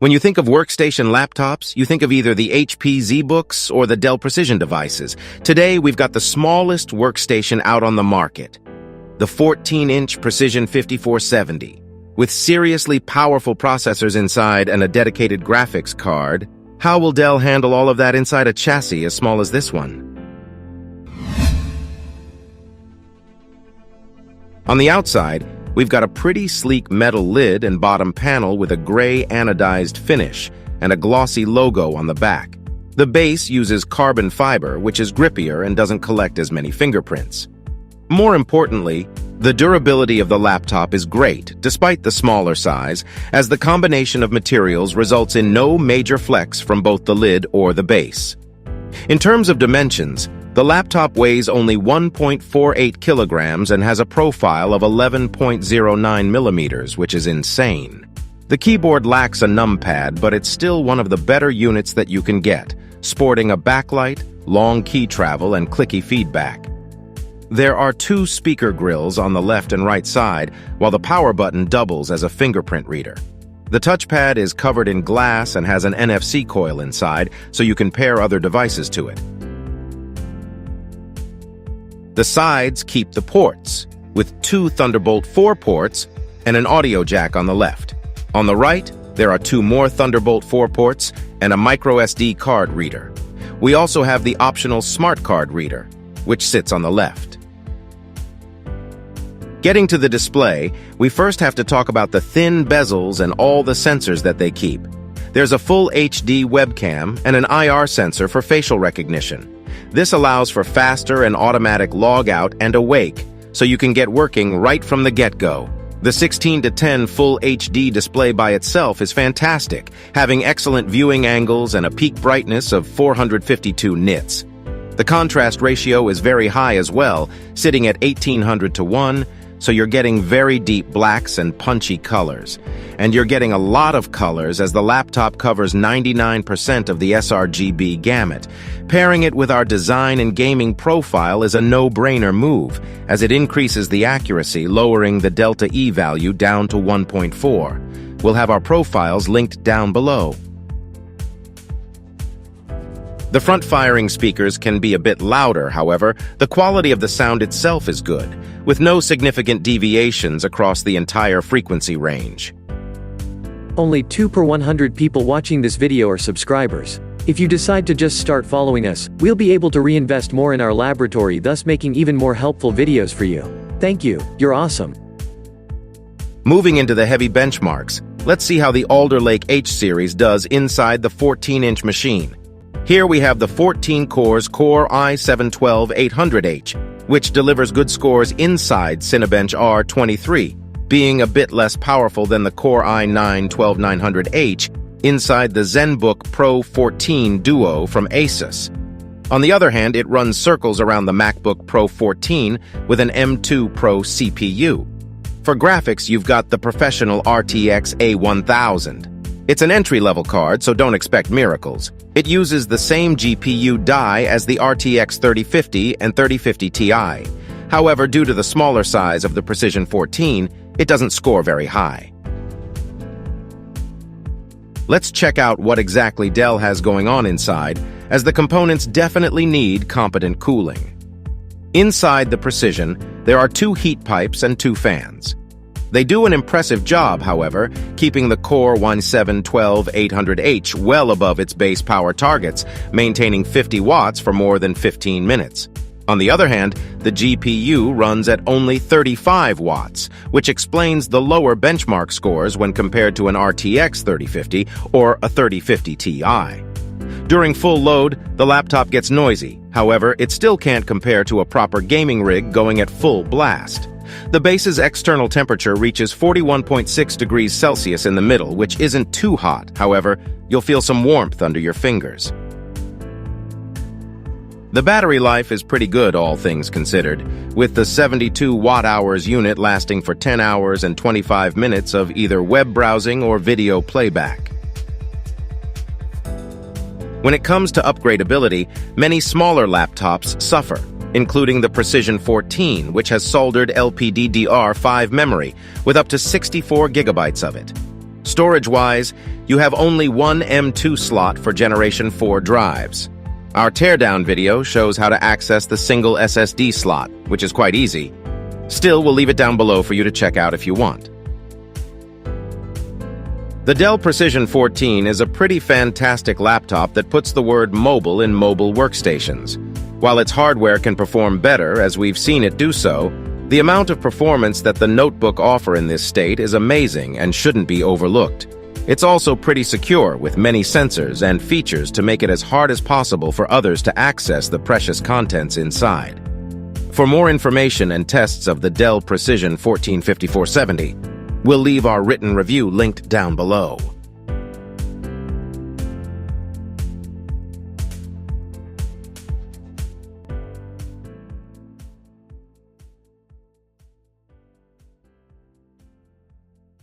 When you think of workstation laptops, you think of either the HP ZBooks or the Dell Precision devices. Today, we've got the smallest workstation out on the market, the 14-inch Precision 5470. With seriously powerful processors inside and a dedicated graphics card, how will Dell handle all of that inside a chassis as small as this one? On the outside, we've got a pretty sleek metal lid and bottom panel with a gray anodized finish and a glossy logo on the back. The base uses carbon fiber, which is grippier and doesn't collect as many fingerprints. More importantly, the durability of the laptop is great, despite the smaller size, as the combination of materials results in no major flex from both the lid or the base. In terms of dimensions, the laptop weighs only 1.48 kilograms and has a profile of 11.09 millimeters, which is insane. The keyboard lacks a numpad, but it's still one of the better units that you can get, sporting a backlight, long key travel, and clicky feedback. There are two speaker grills on the left and right side, while the power button doubles as a fingerprint reader. The touchpad is covered in glass and has an NFC coil inside, so you can pair other devices to it. The sides keep the ports, with two Thunderbolt 4 ports and an audio jack on the left. On the right, there are two more Thunderbolt 4 ports and a microSD card reader. We also have the optional smart card reader, which sits on the left. Getting to the display, we first have to talk about the thin bezels and all the sensors that they keep. There's a full HD webcam and an IR sensor for facial recognition. This allows for faster and automatic log out and awake, so you can get working right from the get-go. The 16:10 Full HD display by itself is fantastic, having excellent viewing angles and a peak brightness of 452 nits. The contrast ratio is very high as well, sitting at 1800:1, so you're getting very deep blacks and punchy colors. And you're getting a lot of colors as the laptop covers 99% of the sRGB gamut. Pairing it with our design and gaming profile is a no-brainer move, as it increases the accuracy, lowering the delta E value down to 1.4. We'll have our profiles linked down below. The front-firing speakers can be a bit louder, however, the quality of the sound itself is good, with no significant deviations across the entire frequency range. Only 2 per 100 people watching this video are subscribers. If you decide to just start following us, we'll be able to reinvest more in our laboratory, thus making even more helpful videos for you. Thank you, you're awesome. Moving into the heavy benchmarks, let's see how the Alder Lake H series does inside the 14-inch machine. Here we have the 14 cores Core i7-12800H, which delivers good scores inside Cinebench R23, being a bit less powerful than the Core i9-12900H inside the ZenBook Pro 14 Duo from Asus. On the other hand, it runs circles around the MacBook Pro 14 with an M2 Pro CPU. For graphics, you've got the professional RTX A1000. It's an entry-level card, so don't expect miracles. It uses the same GPU die as the RTX 3050 and 3050 Ti. However, due to the smaller size of the Precision 14, it doesn't score very high. Let's check out what exactly Dell has going on inside, as the components definitely need competent cooling. Inside the Precision, there are two heat pipes and two fans. They do an impressive job, however, keeping the Core i7-12800H well above its base power targets, maintaining 50 watts for more than 15 minutes. On the other hand, the GPU runs at only 35 watts, which explains the lower benchmark scores when compared to an RTX 3050 or a 3050 Ti. During full load, the laptop gets noisy. However, it still can't compare to a proper gaming rig going at full blast. The base's external temperature reaches 41.6 degrees Celsius in the middle, which isn't too hot. However, you'll feel some warmth under your fingers. The battery life is pretty good, all things considered, with the 72 watt-hours unit lasting for 10 hours and 25 minutes of either web browsing or video playback. When it comes to upgradability, many smaller laptops suffer, including the Precision 14, which has soldered LPDDR5 memory with up to 64 gigabytes of it. Storage-wise, you have only one M2 slot for Generation 4 drives. Our teardown video shows how to access the single SSD slot, which is quite easy. Still, we'll leave it down below for you to check out if you want. The Dell Precision 14 is a pretty fantastic laptop that puts the word mobile in mobile workstations. While its hardware can perform better, as we've seen it do so, the amount of performance that the notebook offer in this state is amazing and shouldn't be overlooked. It's also pretty secure with many sensors and features to make it as hard as possible for others to access the precious contents inside. For more information and tests of the Dell Precision 14 5470, we'll leave our written review linked down below.